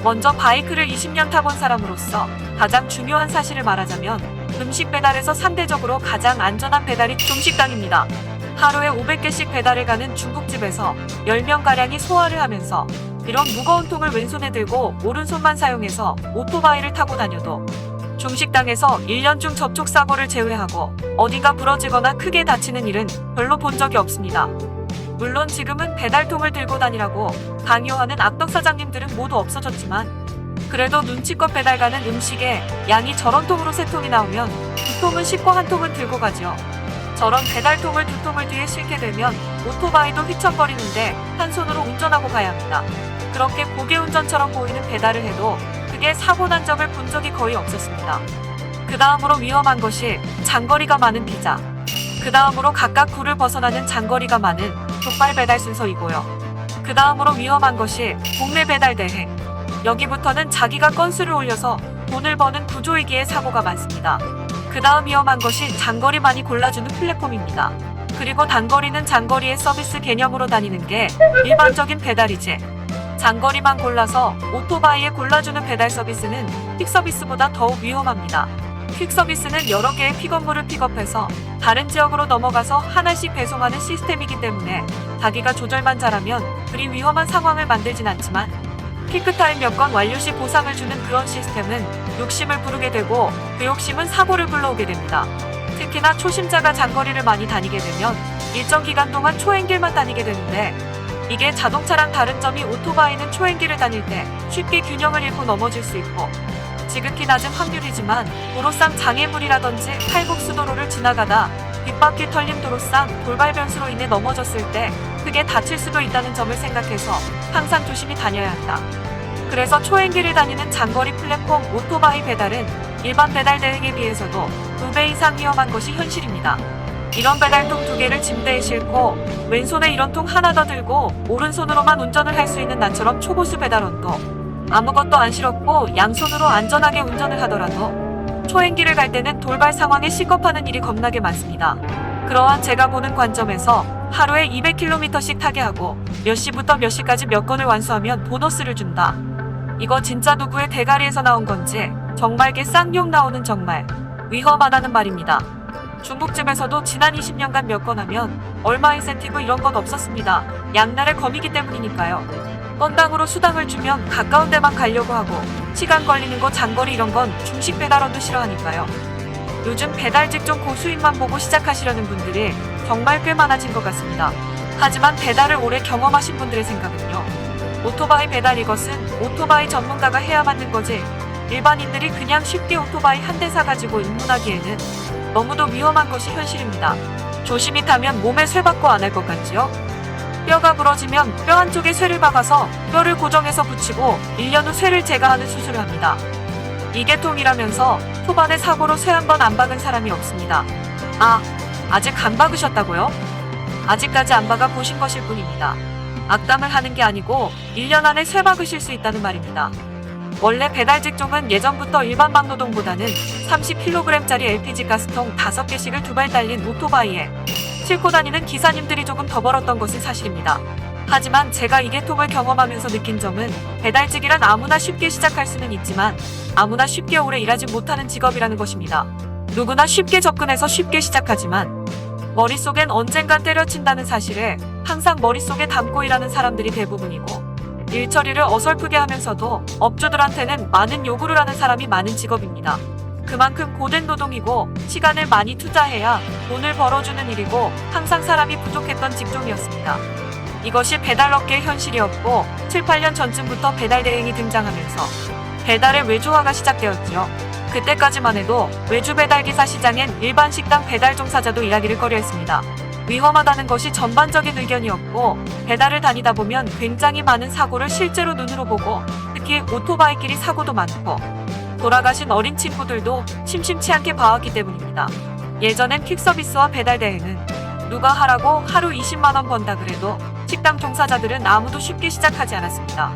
먼저 바이크를 20년 타본 사람으로서 가장 중요한 사실을 말하자면 음식 배달에서 상대적으로 가장 안전한 배달이 중식당입니다. 하루에 500개씩 배달을 가는 중국집에서 10명가량이 소화를 하면서 이런 무거운 통을 왼손에 들고 오른손만 사용해서 오토바이를 타고 다녀도 중식당에서 1년 중 접촉사고를 제외하고 어디가 부러지거나 크게 다치는 일은 별로 본 적이 없습니다. 물론 지금은 배달통을 들고 다니라고 강요하는 악덕 사장님들은 모두 없어졌지만 그래도 눈치껏 배달 가는 음식에 양이 저런 통으로 3통이 나오면 2통은 씻고 1통은 들고 가죠. 저런 배달통을 2통을 뒤에 싣게 되면 오토바이도 휘청거리는데 한 손으로 운전하고 가야 합니다. 그렇게 고개운전처럼 보이는 배달을 해도 그게 사고 난 적을 본 적이 거의 없었습니다. 그 다음으로 위험한 것이 장거리가 많은 피자. 그 다음으로 각각 구를 벗어나는 장거리가 많은 족발 배달 순서이고요. 그 다음으로 위험한 것이 동네 배달 대행. 여기부터는 자기가 건수를 올려서 돈을 버는 구조이기에 사고가 많습니다. 그 다음 위험한 것이 장거리 많이 골라주는 플랫폼입니다. 그리고 단거리는 장거리의 서비스 개념으로 다니는 게 일반적인 배달이지. 장거리만 골라서 오토바이에 골라주는 배달 서비스는 퀵서비스보다 더욱 위험합니다. 퀵서비스는 여러 개의 픽업물을 픽업해서 다른 지역으로 넘어가서 하나씩 배송하는 시스템이기 때문에 자기가 조절만 잘하면 그리 위험한 상황을 만들진 않지만 피크타임 몇 건 완료 시 보상을 주는 그런 시스템은 욕심을 부르게 되고 그 욕심은 사고를 불러오게 됩니다. 특히나 초심자가 장거리를 많이 다니게 되면 일정 기간 동안 초행길만 다니게 되는데 이게 자동차랑 다른 점이 오토바이는 초행길을 다닐 때 쉽게 균형을 잃고 넘어질 수 있고 지극히 낮은 확률이지만 도로상 장애물이라든지 칼국수도로를 지나가다 뒷바퀴 털린 도로상 돌발 변수로 인해 넘어졌을 때 크게 다칠 수도 있다는 점을 생각해서 항상 조심히 다녀야 한다. 그래서 초행길을 다니는 장거리 플랫폼 오토바이 배달은 일반 배달 대행에 비해서도 2배 이상 위험한 것이 현실입니다. 이런 배달통 2개를 짐대에 싣고 왼손에 이런 통 하나 더 들고 오른손으로만 운전을 할 수 있는 나처럼 초고수 배달원도 아무것도 안 실었고 양손으로 안전하게 운전을 하더라도 초행길을 갈 때는 돌발 상황에 픽업하는 일이 겁나게 많습니다. 그러한 제가 보는 관점에서 하루에 200km씩 타게 하고 몇 시부터 몇 시까지 몇 건을 완수하면 보너스를 준다. 이거 진짜 누구의 대가리에서 나온 건지 정말 개 쌍욕 나오는 정말 위험하다는 말입니다. 중국집에서도 지난 20년간 몇 건 하면 얼마 인센티브 이런 건 없었습니다. 양날의 검이기 때문이니까요. 건당으로 수당을 주면 가까운 데만 가려고 하고 시간 걸리는 거 장거리 이런 건 중식 배달원도 싫어하니까요. 요즘 배달 직종 고수익만 보고 시작하시려는 분들이 정말 꽤 많아진 것 같습니다. 하지만 배달을 오래 경험하신 분들의 생각은요. 오토바이 배달 이것은 오토바이 전문가가 해야 맞는 거지 일반인들이 그냥 쉽게 오토바이 한 대 사가지고 입문하기에는 너무도 위험한 것이 현실입니다. 조심히 타면 몸에 쇠 받고 안 할 것 같지요? 뼈가 부러지면 뼈 한쪽에 쇠를 박아서 뼈를 고정해서 붙이고 1년 후 쇠를 제거하는 수술을 합니다. 이게 통이라면서 초반에 사고로 쇠 한 번 안 박은 사람이 없습니다. 아직 안 박으셨다고요? 아직까지 안 박아 보신 것일 뿐입니다. 악담을 하는 게 아니고 1년 안에 쇠 박으실 수 있다는 말입니다. 원래 배달 직종은 예전부터 일반 막노동보다는 30kg짜리 LPG 가스통 5개씩을 2발 달린 오토바이에 싣고 다니는 기사님들이 조금 더 벌었던 것은 사실입니다. 하지만 제가 이 계통을 경험하면서 느낀 점은 배달직이란 아무나 쉽게 시작할 수는 있지만 아무나 쉽게 오래 일하지 못하는 직업이라는 것입니다. 누구나 쉽게 접근해서 쉽게 시작하지만 머릿속엔 언젠간 때려친다는 사실을 항상 머릿속에 담고 일하는 사람들이 대부분이고 일처리를 어설프게 하면서도 업주들한테는 많은 요구를 하는 사람이 많은 직업입니다. 그만큼 고된 노동이고 시간을 많이 투자해야 돈을 벌어주는 일이고 항상 사람이 부족했던 직종이었습니다. 이것이 배달업계의 현실이었고 7, 8년 전쯤부터 배달 대행이 등장하면서 배달의 외주화가 시작되었죠. 그때까지만 해도 외주 배달기사 시장엔 일반 식당 배달 종사자도 일하기를 꺼려했습니다. 위험하다는 것이 전반적인 의견이었고 배달을 다니다 보면 굉장히 많은 사고를 실제로 눈으로 보고 특히 오토바이끼리 사고도 많고 돌아가신 어린 친구들도 심심치 않게 봐왔기 때문입니다. 예전엔 퀵서비스와 배달 대행은 누가 하라고 하루 20만원 번다 그래도 식당 종사자들은 아무도 쉽게 시작하지 않았습니다.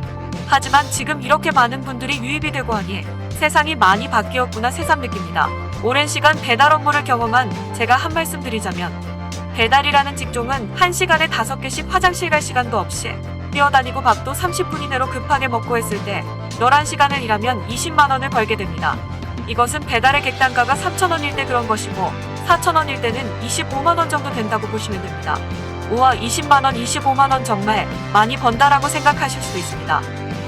하지만 지금 이렇게 많은 분들이 유입이 되고 하니 세상이 많이 바뀌었구나 새삼 느낍니다. 오랜 시간 배달 업무를 경험한 제가 한 말씀 드리자면 배달이라는 직종은 1시간에 5개씩 화장실 갈 시간도 없이 뛰어다니고 밥도 30분 이내로 급하게 먹고 했을 때 11시간을 일하면 20만원을 벌게 됩니다. 이것은 배달의 객단가가 3,000원일 때 그런 것이고 4,000원일 때는 25만원 정도 된다고 보시면 됩니다. 우와, 20만원, 25만원 정말 많이 번다라고 생각하실 수도 있습니다.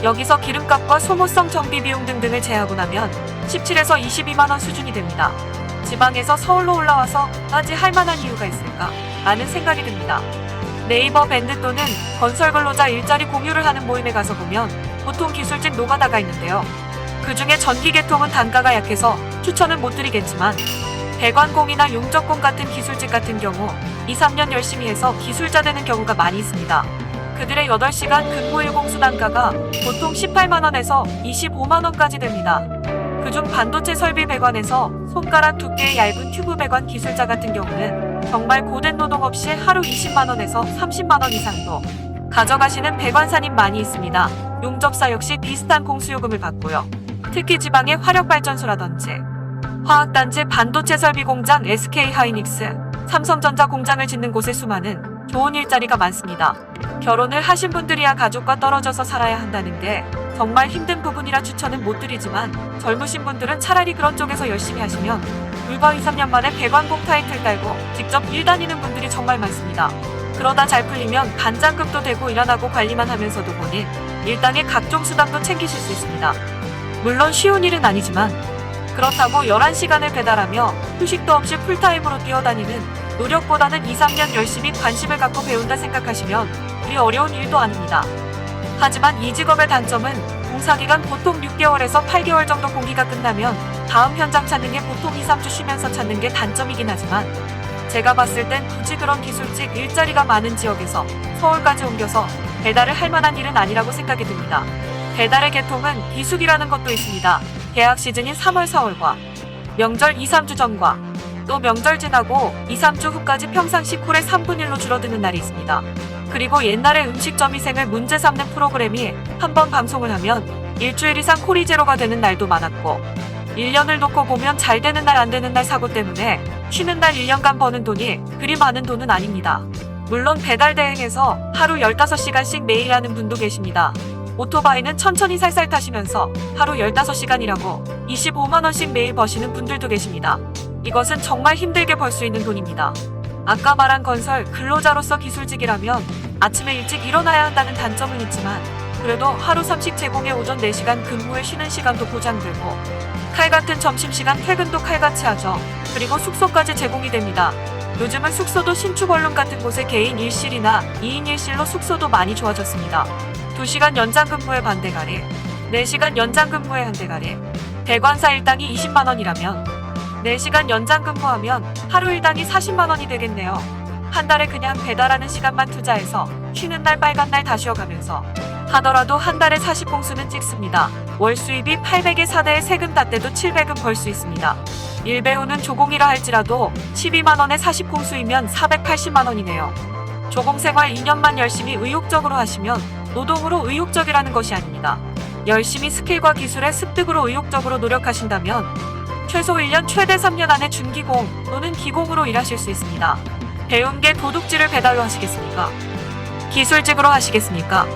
여기서 기름값과 소모성 정비 비용 등등을 제하고 나면 17에서 22만원 수준이 됩니다. 지방에서 서울로 올라와서 까지 할 만한 이유가 있을까? 라는 생각이 듭니다. 네이버 밴드 또는 건설 근로자 일자리 공유를 하는 모임에 가서 보면 보통 기술직 노가다가 있는데요. 그 중에 전기 계통은 단가가 약해서 추천은 못 드리겠지만 배관공이나 용접공 같은 기술직 같은 경우 2, 3년 열심히 해서 기술자 되는 경우가 많이 있습니다. 그들의 8시간 근무일 공수 단가가 보통 18만원에서 25만원까지 됩니다. 그중 반도체 설비 배관에서 손가락 두께의 얇은 튜브 배관 기술자 같은 경우는 정말 고된 노동 없이 하루 20만원에서 30만원 이상도 가져가시는 배관사님 많이 있습니다. 용접사 역시 비슷한 공수요금을 받고요. 특히 지방의 화력발전소라든지 화학단지 반도체 설비 공장 SK하이닉스, 삼성전자 공장을 짓는 곳에 수많은 좋은 일자리가 많습니다. 결혼을 하신 분들이야 가족과 떨어져서 살아야 한다는 게 정말 힘든 부분이라 추천은 못 드리지만 젊으신 분들은 차라리 그런 쪽에서 열심히 하시면 불과 2, 3년 만에 배관공 타이틀 달고 직접 일 다니는 분들이 정말 많습니다. 그러다 잘 풀리면 반장급도 되고 일 안 하고 관리만 하면서도 본인 일당의 각종 수당도 챙기실 수 있습니다. 물론 쉬운 일은 아니지만 그렇다고 11시간을 배달하며 휴식도 없이 풀타임으로 뛰어다니는 노력보다는 2, 3년 열심히 관심을 갖고 배운다 생각하시면 그리 어려운 일도 아닙니다. 하지만 이 직업의 단점은 공사기간 보통 6개월에서 8개월 정도 공기가 끝나면 다음 현장 찾는 게 보통 2, 3주 쉬면서 찾는 게 단점이긴 하지만 제가 봤을 땐 굳이 그런 기술직 일자리가 많은 지역에서 서울까지 옮겨서 배달을 할 만한 일은 아니라고 생각이 듭니다. 배달의 계통은 비수기라는 것도 있습니다. 계약 시즌인 3월, 4월과 명절 2, 3주 전과 또 명절 지나고 2, 3주 후까지 평상시 콜의 3분의 1로 줄어드는 날이 있습니다. 그리고 옛날에 음식점 위생을 문제 삼는 프로그램이 한 번 방송을 하면 일주일 이상 콜이 제로가 되는 날도 많았고 1년을 놓고 보면 잘 되는 날 안 되는 날 사고 때문에 쉬는 날 1년간 버는 돈이 그리 많은 돈은 아닙니다. 물론 배달 대행에서 하루 15시간씩 매일 하는 분도 계십니다. 오토바이는 천천히 살살 타시면서 하루 15시간이라고 25만원씩 매일 버시는 분들도 계십니다. 이것은 정말 힘들게 벌 수 있는 돈입니다. 아까 말한 건설 근로자로서 기술직이라면 아침에 일찍 일어나야 한다는 단점은 있지만 그래도 하루 3식 제공에 오전 4시간 근무에 쉬는 시간도 보장되고 칼같은 점심시간 퇴근도 칼같이 하죠. 그리고 숙소까지 제공이 됩니다. 요즘은 숙소도 신축 원룸 같은 곳에 개인 일실이나 2인 일실로 숙소도 많이 좋아졌습니다. 2시간 연장 근무에 반대가리, 4시간 연장 근무에 한대가리, 배관사 일당이 20만원이라면 4시간 연장 근무하면 하루 일당이 40만원이 되겠네요. 한 달에 그냥 배달하는 시간만 투자해서 쉬는 날 빨간 날 다 쉬어가면서 하더라도 한 달에 40봉수는 찍습니다. 월 수입이 800에 4대에 세금 다 떼도 700은 벌 수 있습니다. 일 배우는 조공이라 할지라도 12만원에 40봉수이면 480만원이네요. 조공생활 2년만 열심히 의욕적으로 하시면 노동으로 의욕적이라는 것이 아닙니다. 열심히 스킬과 기술의 습득으로 의욕적으로 노력하신다면 최소 1년 최대 3년 안에 준기공 또는 기공으로 일하실 수 있습니다. 배운 게 도둑질을 배달로 하시겠습니까? 기술직으로 하시겠습니까?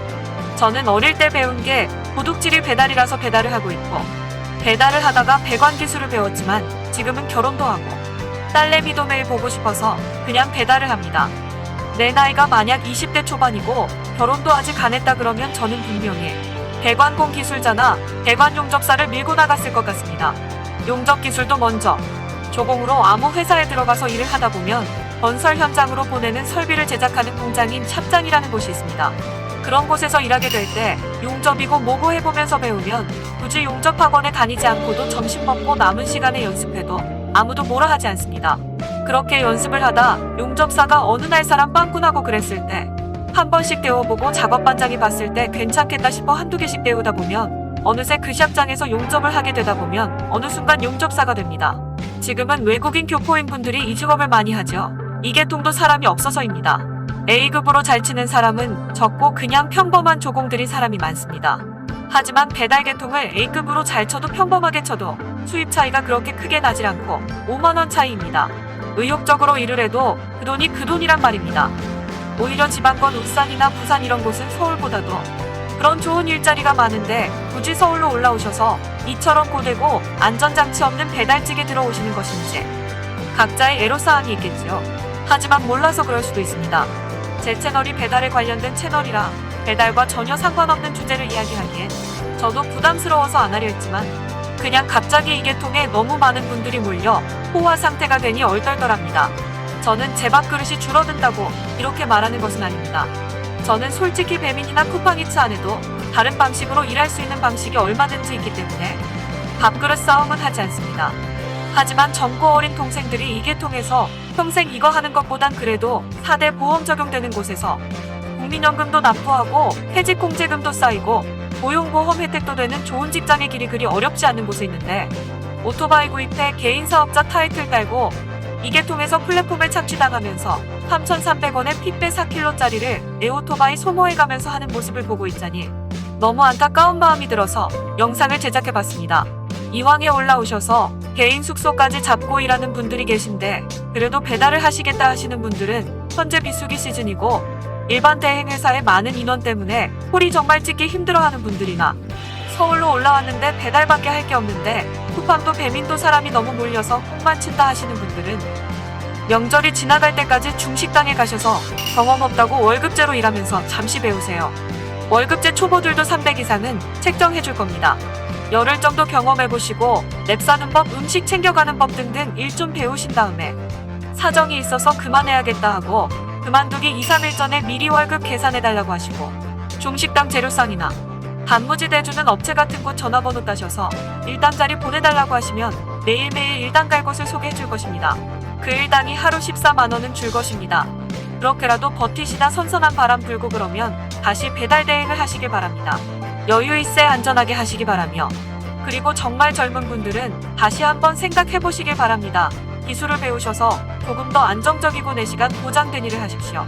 저는 어릴 때 배운 게 도둑질이 배달이라서 배달을 하고 있고 배달을 하다가 배관 기술을 배웠지만 지금은 결혼도 하고 딸내미도 매일 보고 싶어서 그냥 배달을 합니다. 내 나이가 만약 20대 초반이고 결혼도 아직 안 했다 그러면 저는 분명히 배관공 기술자나 배관 용접사를 밀고 나갔을 것 같습니다. 용접 기술도 먼저 조공으로 아무 회사에 들어가서 일을 하다 보면 건설 현장으로 보내는 설비를 제작하는 공장인 샵장이라는 곳이 있습니다. 그런 곳에서 일하게 될 때 용접이고 뭐고 해보면서 배우면 굳이 용접학원에 다니지 않고도 점심 먹고 남은 시간에 연습해도 아무도 뭐라 하지 않습니다. 그렇게 연습을 하다 용접사가 어느 날 사람 빵꾸나고 그랬을 때 한 번씩 데워보고 작업반장이 봤을 때 괜찮겠다 싶어 한두 개씩 데우다 보면 어느새 그 샵장에서 용접을 하게 되다 보면 어느 순간 용접사가 됩니다. 지금은 외국인 교포인 분들이 이 직업을 많이 하죠. 이 계통도 사람이 없어서입니다. A급으로 잘 치는 사람은 적고 그냥 평범한 조공들이 사람이 많습니다. 하지만 배달 계통을 A급으로 잘 쳐도 평범하게 쳐도 수입 차이가 그렇게 크게 나질 않고 5만원 차이입니다. 의욕적으로 일을 해도 그 돈이 그 돈이란 말입니다. 오히려 지방권 울산이나 부산 이런 곳은 서울보다도 그런 좋은 일자리가 많은데 굳이 서울로 올라오셔서 이처럼 고되고 안전장치 없는 배달직에 들어오시는 것인지 각자의 애로사항이 있겠지요. 하지만 몰라서 그럴 수도 있습니다. 제 채널이 배달에 관련된 채널이라 배달과 전혀 상관없는 주제를 이야기하기엔 저도 부담스러워서 안 하려 했지만 그냥 갑자기 이게 통해 너무 많은 분들이 몰려 포화 상태가 되니 얼떨떨합니다. 저는 제 밥그릇이 줄어든다고 이렇게 말하는 것은 아닙니다. 저는 솔직히 배민이나 쿠팡이츠 안에도 다른 방식으로 일할 수 있는 방식이 얼마든지 있기 때문에 밥그릇 싸움은 하지 않습니다. 하지만 젊고 어린 동생들이 이게 통해서 평생 이거 하는 것보단 그래도 4대 보험 적용되는 곳에서 국민연금도 납부하고 퇴직공제금도 쌓이고 고용보험 혜택도 되는 좋은 직장의 길이 그리 어렵지 않은 곳에 있는데 오토바이 구입해 개인사업자 타이틀 달고 이게 통해서 플랫폼에 착취당하면서 3,300원에 핏배 4kg짜리를 내 오토바이 소모해가면서 하는 모습을 보고 있자니 너무 안타까운 마음이 들어서 영상을 제작해봤습니다. 이왕에 올라오셔서 개인 숙소까지 잡고 일하는 분들이 계신데 그래도 배달을 하시겠다 하시는 분들은 현재 비수기 시즌이고 일반 대행회사의 많은 인원 때문에 홀이 정말 찍기 힘들어하는 분들이나 서울로 올라왔는데 배달밖에 할 게 없는데 쿠팡도 배민도 사람이 너무 몰려서 꽁만 친다 하시는 분들은 명절이 지나갈 때까지 중식당에 가셔서 경험 없다고 월급제로 일하면서 잠시 배우세요. 월급제 초보들도 300 이상은 책정해줄 겁니다. 열흘 정도 경험해보시고 랩 사는 법, 음식 챙겨가는 법 등등 일 좀 배우신 다음에 사정이 있어서 그만해야겠다 하고 그만두기 2, 3일 전에 미리 월급 계산해달라고 하시고 중식당 재료상이나 단무지 대주는 업체 같은 곳 전화번호 따셔서 일당 자리 보내달라고 하시면 매일매일 일당 갈 곳을 소개해줄 것입니다. 그 일당이 하루 14만원은 줄 것입니다. 그렇게라도 버티시다 선선한 바람 불고 그러면 다시 배달 대행을 하시길 바랍니다. 여유있게 안전하게 하시기 바라며 그리고 정말 젊은 분들은 다시 한번 생각해보시길 바랍니다. 기술을 배우셔서 조금 더 안정적이고 4시간 보장된 일을 하십시오.